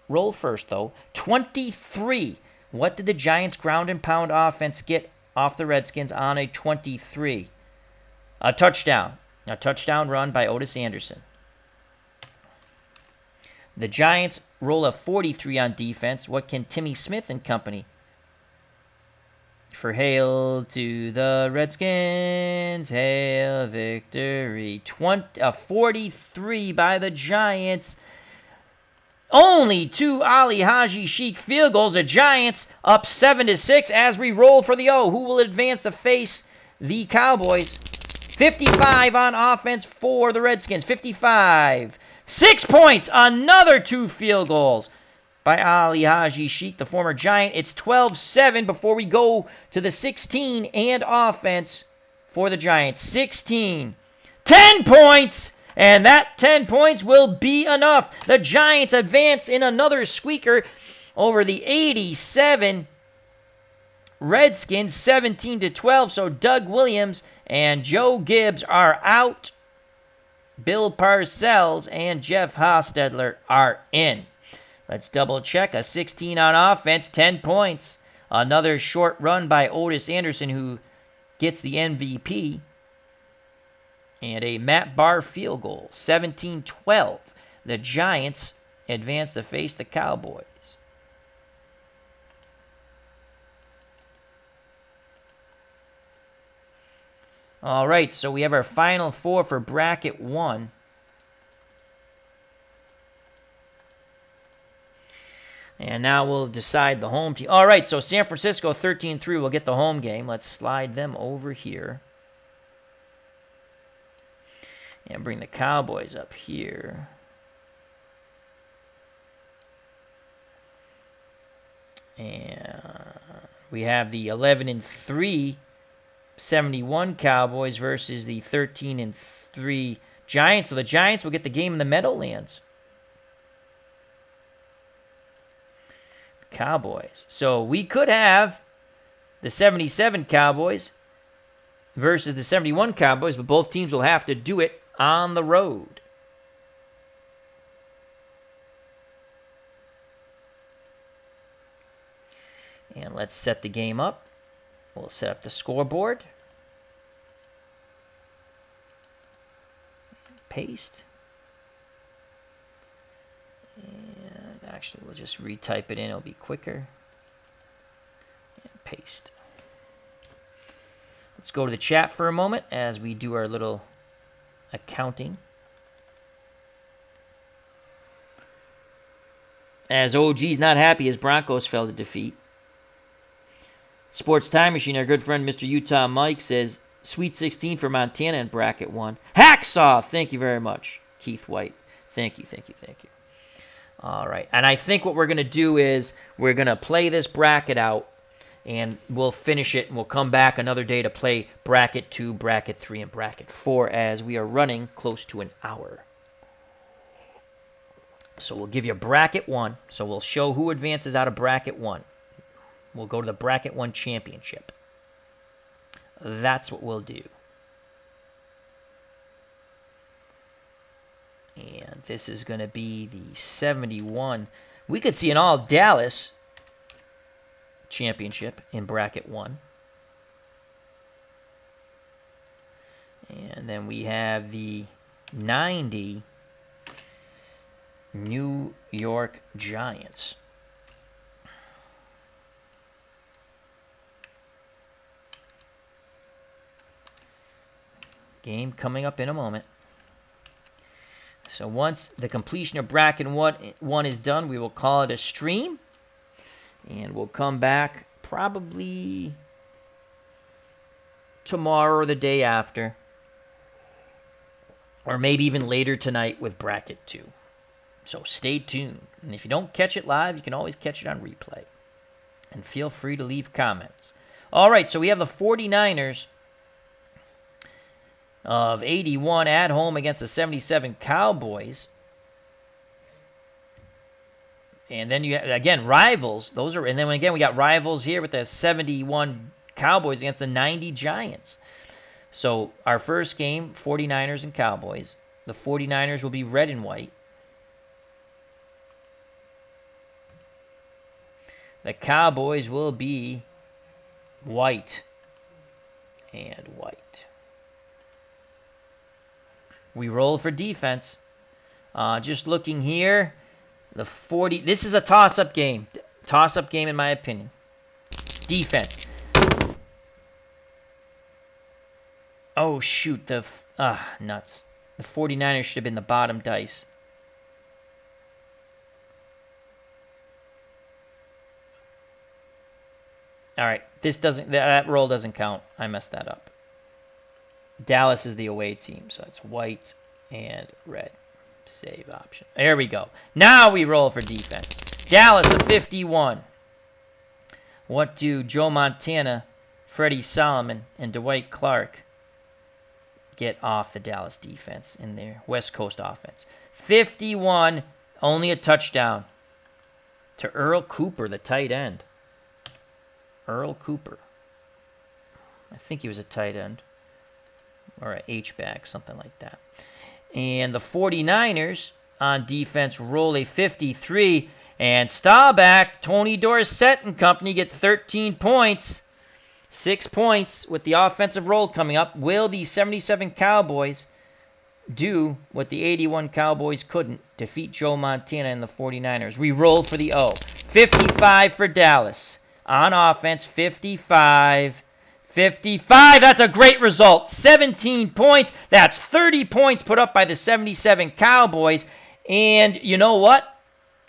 roll first, though. 23. What did the Giants' ground and pound offense get off the Redskins on a 23? A touchdown. A touchdown run by Otis Anderson. The Giants roll a 43 on defense. What can Timmy Smith and company? For hail to the Redskins, hail victory. A 43 by the Giants. Only two Ali Haji Sheik field goals. The Giants up 7-6 as we roll for the O. Who will advance to face the Cowboys? 55 on offense for the Redskins. 55. 6 points. Another two field goals by Ali Haji Sheik, the former Giant. It's 12-7 before we go to the 16 and offense for the Giants. 16. 10 points. And that 10 points will be enough. The Giants advance in another squeaker over the 87 Redskins, 17-12. So Doug Williams and Joe Gibbs are out. Bill Parcells and Jeff Hostetler are in. Let's double check. A 16 on offense, 10 points. Another short run by Otis Anderson, who gets the MVP. And a Matt Barr field goal, 17-12. The Giants advance to face the Cowboys. All right, so we have our final four for bracket 1. And now we'll decide the home team. All right, so San Francisco 13-3 will get the home game. Let's slide them over here. And bring the Cowboys up here. And we have the 11-3 71 Cowboys versus the 13-3 Giants. So the Giants will get the game in the Meadowlands. Cowboys. So we could have the 77 Cowboys versus the 71 Cowboys, but both teams will have to do it on the road. And let's set the game up. We'll set up the scoreboard. Paste. And actually, we'll just retype it in. It'll be quicker. And paste. Let's go to the chat for a moment as we do our little accounting. As OG's not happy as Broncos fell to defeat. Sports Time Machine, our good friend Mr. Utah Mike, says Sweet 16 for Montana in bracket 1. Hacksaw! Thank you very much, Keith White. Thank you. All right, and I think what we're going to do is we're going to play this bracket out, and we'll finish it, and we'll come back another day to play bracket 2, bracket 3, and bracket 4, as we are running close to an hour. So we'll give you bracket 1. So we'll show who advances out of bracket 1. We'll go to the bracket 1 championship. That's what we'll do. And this is going to be the 71. We could see an all-Dallas championship in bracket 1. And then we have the 90 New York Giants. game coming up in a moment. So once the completion of bracket one is done, we will call it a stream. And we'll come back probably tomorrow or the day after. Or maybe even later tonight with bracket 2. So stay tuned. And if you don't catch it live, you can always catch it on replay. And feel free to leave comments. All right, so we have the 49ers of 81 at home against the 77 Cowboys. And then you again rivals. And then again we got rivals here with the 71 Cowboys against the 90 Giants. So our first game, 49ers and Cowboys. The 49ers will be red and white. The Cowboys will be white and white. We roll for defense. Just looking here, this is a toss-up game. Toss-up game in my opinion. Defense. Oh, shoot. Nuts. The 49ers should have been the bottom dice. All right. That roll doesn't count. I messed that up. Dallas is the away team, so it's white and red. Save option. There we go. Now we roll for defense. Dallas a 51. What do Joe Montana, Freddie Solomon, and Dwight Clark get off the Dallas defense in their West Coast offense? 51, only a touchdown to Earl Cooper, the tight end. Earl Cooper. I think he was a tight end. Or an H-back, something like that. And the 49ers on defense roll a 53. And Staubach, Tony Dorsett and company get 13 points. 6 points with the offensive roll coming up. Will the 77 Cowboys do what the 81 Cowboys couldn't? Defeat Joe Montana and the 49ers. We roll for the O. 55 for Dallas. On offense, 55. 55, that's a great result. 17 points. That's 30 points put up by the 77 Cowboys. And you know what?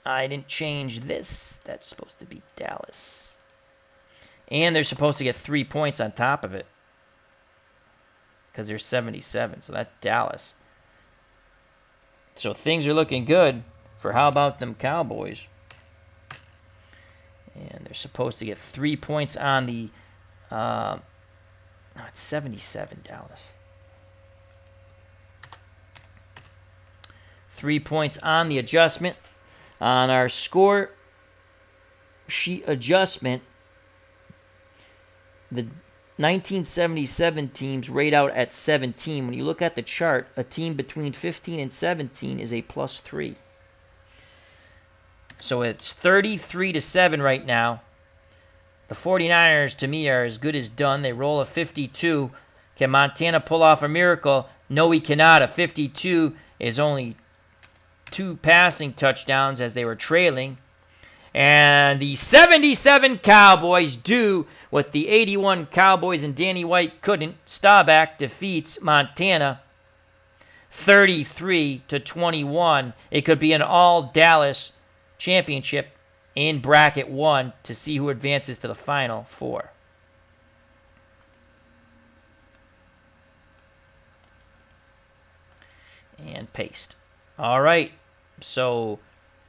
I didn't change this. That's supposed to be Dallas. And they're supposed to get 3 points on top of it. Because they're 77, so that's Dallas. So things are looking good for how about them Cowboys. And they're supposed to get 3 points on the... it's 77, Dallas. 3 points on the adjustment. On our score sheet adjustment, the 1977 teams rate out at 17. When you look at the chart, a team between 15 and 17 is a +3. So it's 33-7 right now. The 49ers, to me, are as good as done. They roll a 52. Can Montana pull off a miracle? No, he cannot. A 52 is only 2 passing touchdowns as they were trailing. And the 77 Cowboys do what the 81 Cowboys and Danny White couldn't. Staubach defeats Montana 33-21. It could be an all-Dallas championship in bracket 1 to see who advances to the Final Four. And paste. All right, so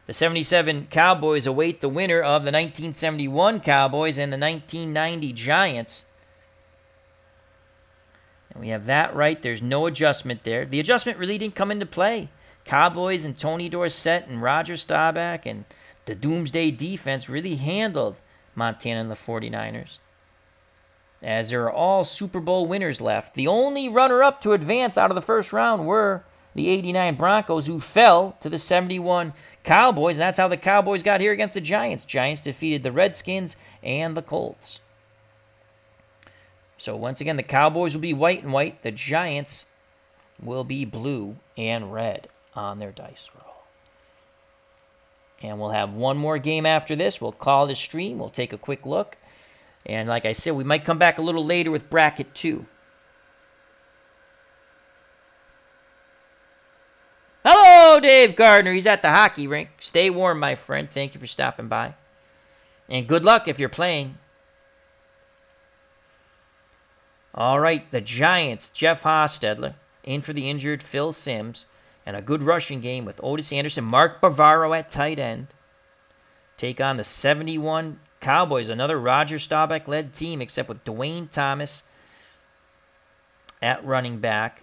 the 77 Cowboys await the winner of the 1971 Cowboys and the 1990 Giants. And we have that right. There's no adjustment there. The adjustment really didn't come into play. Cowboys and Tony Dorsett and Roger Staubach and the Doomsday defense really handled Montana and the 49ers. As there are all Super Bowl winners left. The only runner-up to advance out of the first round were the 89 Broncos, who fell to the 71 Cowboys. And that's how the Cowboys got here against the Giants. Giants defeated the Redskins and the Colts. So once again, the Cowboys will be white and white. The Giants will be blue and red on their dice roll. And we'll have one more game after this. We'll call the stream. We'll take a quick look. And like I said, we might come back a little later with bracket 2. Dave Gardner. He's at the hockey rink. Stay warm, my friend. Thank you for stopping by. And good luck if you're playing. All right, the Giants, Jeff Hostetler, in for the injured Phil Simms, and a good rushing game with Otis Anderson, Mark Bavaro at tight end. Take on the 71 Cowboys, another Roger Staubach-led team, except with Dwayne Thomas at running back.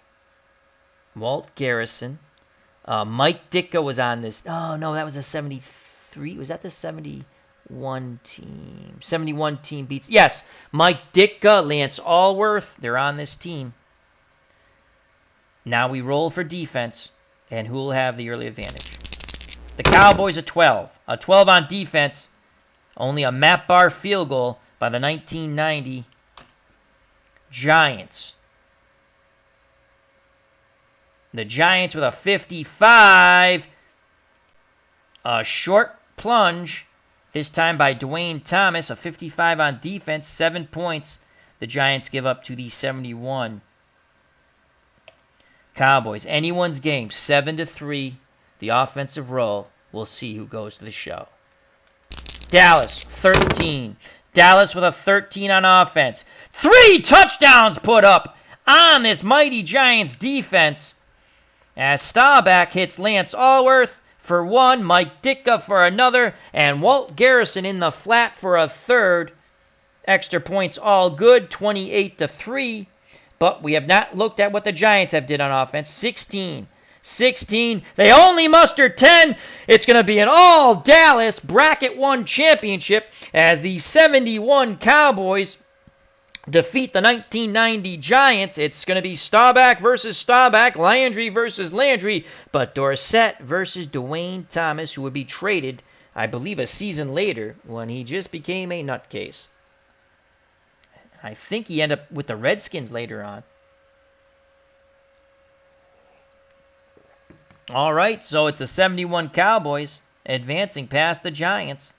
Walt Garrison. Mike Ditka was on this. Oh, no, that was a 73. Was that the 71 team? 71 team beats. Yes, Mike Ditka, Lance Allworth. They're on this team. Now we roll for defense. And who will have the early advantage? The Cowboys, a 12. A 12 on defense. Only a Matt Barr field goal by the 1990 Giants. The Giants with a 55. A short plunge. This time by Dwayne Thomas. A 55 on defense. 7 points. The Giants give up to the 71 Cowboys. Anyone's game. 7-3. The offensive roll. We'll see who goes to the show. Dallas, 13. Dallas with a 13 on offense. 3 touchdowns put up on this mighty Giants defense. As Staubach hits Lance Allworth for 1, Mike Ditka for another, and Walt Garrison in the flat for a third. Extra points all good, 28-3. But we have not looked at what the Giants have did on offense. 16. They only mustered 10. It's going to be an all-Dallas Bracket 1 championship as the 71 Cowboys defeat the 1990 Giants. It's going to be Staubach versus Staubach, Landry versus Landry, but Dorsett versus Dwayne Thomas, who would be traded, I believe, a season later when he just became a nutcase. I think he ended up with the Redskins later on. All right, so it's the 71 Cowboys advancing past the Giants.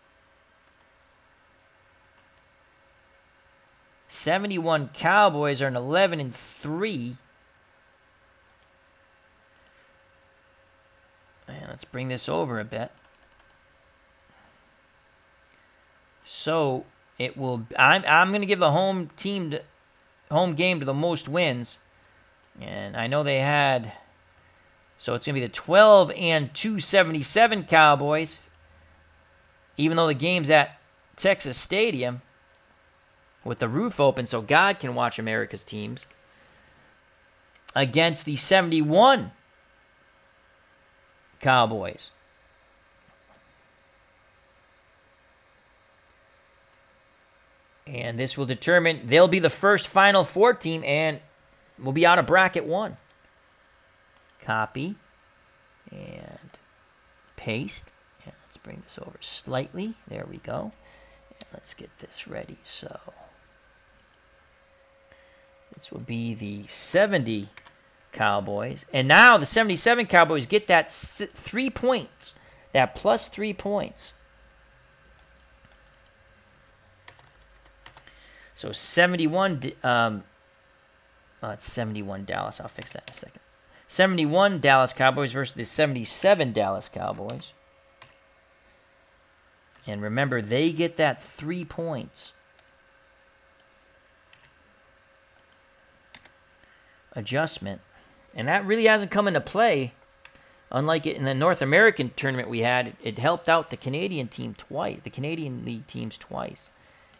71 Cowboys are an 11-3. And let's bring this over a bit. So it will. I'm going to give the home game to the most wins, and I know they had. So it's going to be the 12-2 77 Cowboys, even though the game's at Texas Stadium with the roof open so God can watch America's teams, against the 71 Cowboys. And this will determine, they'll be the first Final Four team and will be out of Bracket 1. Copy and paste. And let's bring this over slightly. There we go. And let's get this ready. So this will be the 70 Cowboys. And now the 77 Cowboys get that 3 points. That plus 3 points. So 71, it's 71 Dallas. I'll fix that in a second. 71 Dallas Cowboys versus the 77 Dallas Cowboys. And remember, they get that 3 points. Adjustment. And that really hasn't come into play. Unlike it in the North American tournament we had, it helped out the Canadian team twice, the Canadian League teams twice.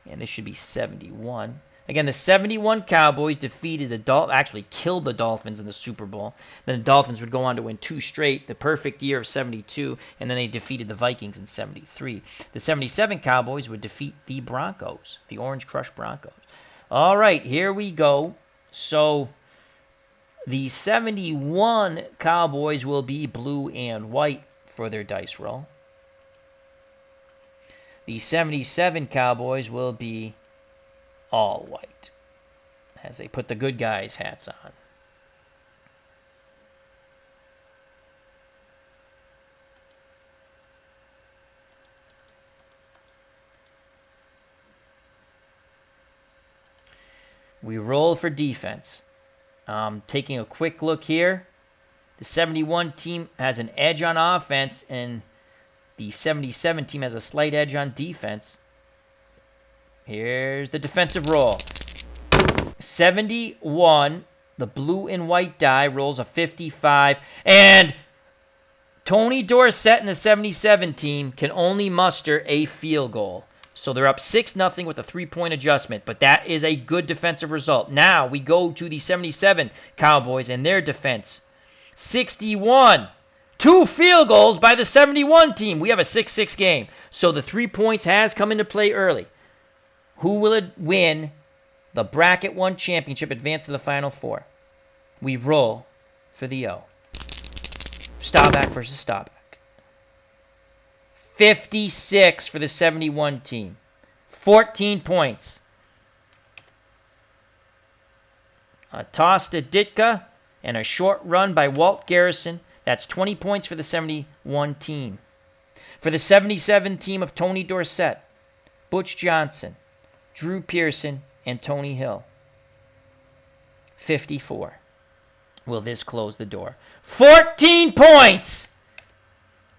And this should be 71. Again, the 71 Cowboys defeated actually killed the Dolphins in the Super Bowl. Then the Dolphins would go on to win 2 straight, the perfect year of 72, and then they defeated the Vikings in 73. The 77 Cowboys would defeat the Broncos, the Orange Crush Broncos. All right, here we go. So the 71 Cowboys will be blue and white for their dice roll. The 77 Cowboys will be all white as they put the good guys' hats on. We roll for defense. Taking a quick look here. The 71 team has an edge on offense, and the 77 team has a slight edge on defense. Here's the defensive roll. 71, the blue and white die, rolls a 55, and Tony Dorsett and the 77 team can only muster a field goal. So they're up 6-0 with a 3-point adjustment, but that is a good defensive result. Now we go to the 77 Cowboys and their defense. 61. 2 field goals by the 71 team. We have a 6-6 game. So the 3 points has come into play early. Who will win the Bracket 1 championship, advance to the Final Four? We roll for the O. Staubach versus Staubach. 56 for the 71 team. 14 points. A toss to Ditka and a short run by Walt Garrison. That's 20 points for the 71 team. For the 77 team of Tony Dorsett, Butch Johnson, Drew Pearson, and Tony Hill. 54. Will this close the door? 14 points!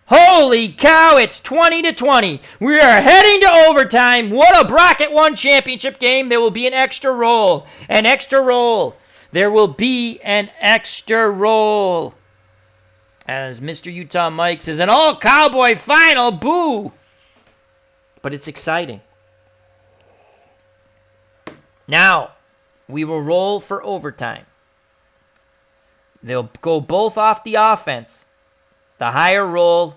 Holy cow, it's 20-20. We are heading to overtime. What a Bracket 1 championship game. There will be an extra roll. An extra roll. There will be an extra roll. As Mr. Utah Mike says, an all-Cowboy final. Boo! But it's exciting. Now, we will roll for overtime. They'll go both off the offense. The higher roll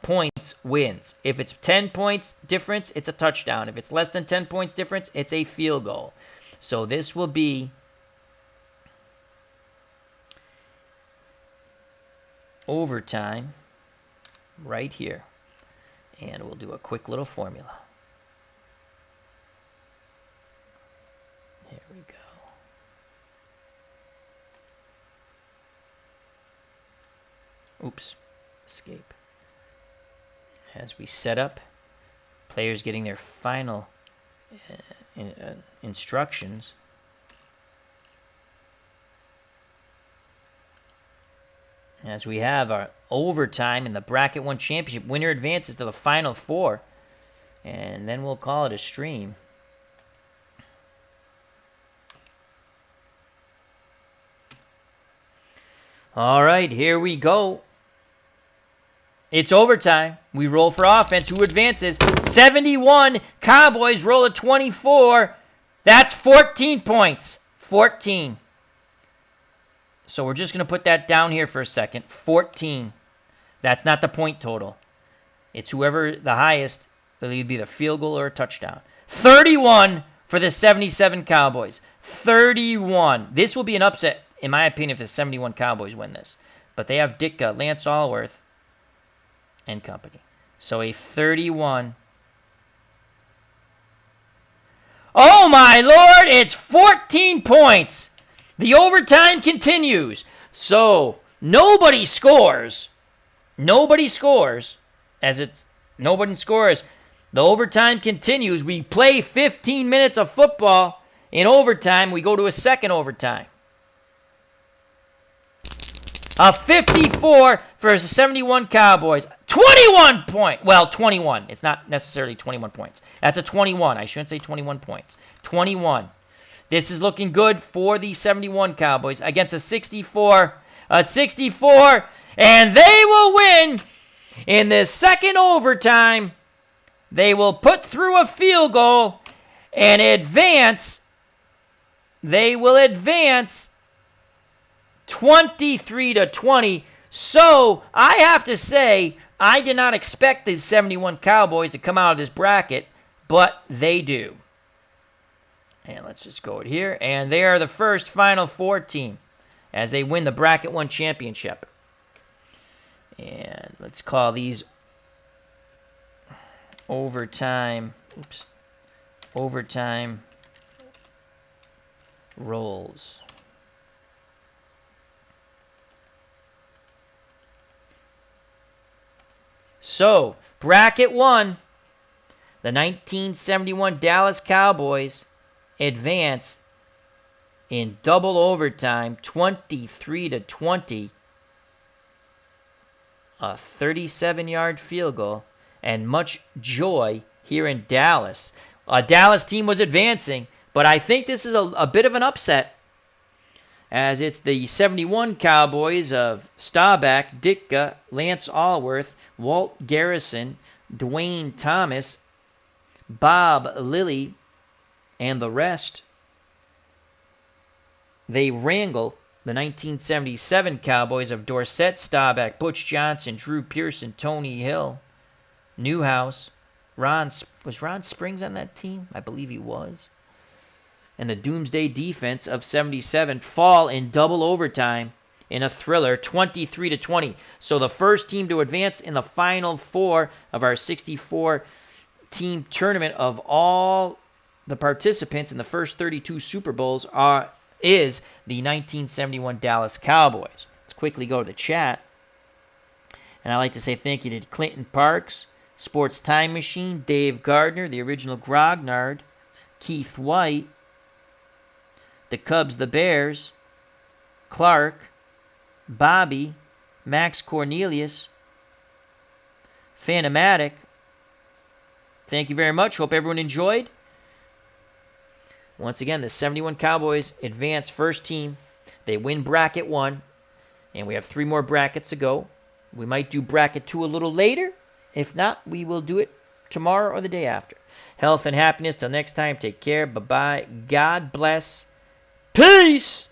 points wins. If it's 10 points difference, it's a touchdown. If it's less than 10 points difference, it's a field goal. So this will be overtime right here. And we'll do a quick little formula. There we go. Oops. Escape. As we set up, players getting their final instructions. As we have our overtime in the Bracket 1 championship, winner advances to the Final Four. And then we'll call it a stream. All right, here we go. It's overtime. We roll for offense. Who advances? 71. Cowboys roll a 24. That's 14 points. 14. So we're just going to put that down here for a second. 14. That's not the point total. It's whoever the highest. It'll either be the field goal or a touchdown. 31 for the 77 Cowboys. 31. This will be an upset, in my opinion, if the 71 Cowboys win this. But they have Ditka, Lance Allworth, and company. So a 31. Oh my Lord, it's 14 points. The overtime continues. So nobody scores. Nobody scores. Nobody scores. The overtime continues. We play 15 minutes of football. In overtime, we go to a second overtime. A 54 for the 71 Cowboys. 21 point. Well, 21. It's not necessarily 21 points. That's a 21. I shouldn't say 21 points. 21. This is looking good for the 71 Cowboys against a 64. A 64. And they will win in the second overtime. They will put through a field goal and advance. They will advance 23-20. So I have to say, I did not expect the 71 Cowboys to come out of this bracket, but they do. And let's just go here. And they are the first Final Four team as they win the Bracket 1 championship. And let's call these overtime rolls. So, Bracket 1, the 1971 Dallas Cowboys advance in double overtime, 23-20. A 37-yard field goal, and much joy here in Dallas. A Dallas team was advancing, but I think this is a bit of an upset, as it's the 71 Cowboys of Staubach, Ditka, Lance Allworth, Walt Garrison, Dwayne Thomas, Bob Lilly, and the rest. They wrangle the 1977 Cowboys of Dorsett, Staubach, Butch Johnson, Drew Pearson, Tony Hill, Newhouse. Was Ron Springs on that team? I believe he was. And the Doomsday defense of 77 fall in double overtime in a thriller, 23-20. So the first team to advance in the Final Four of our 64-team tournament of all the participants in the first 32 Super Bowls is the 1971 Dallas Cowboys. Let's quickly go to the chat. And I'd like to say thank you to Clinton Parks, Sports Time Machine, Dave Gardner, the original Grognard, Keith White, the Cubs, the Bears, Clark, Bobby, Max Cornelius, Phantomatic. Thank you very much. Hope everyone enjoyed. Once again, the 71 Cowboys advance first team. They win bracket 1, and we have 3 more brackets to go. We might do bracket 2 a little later. If not, we will do it tomorrow or the day after. Health and happiness. Till next time, take care. Bye-bye. God bless. Peace!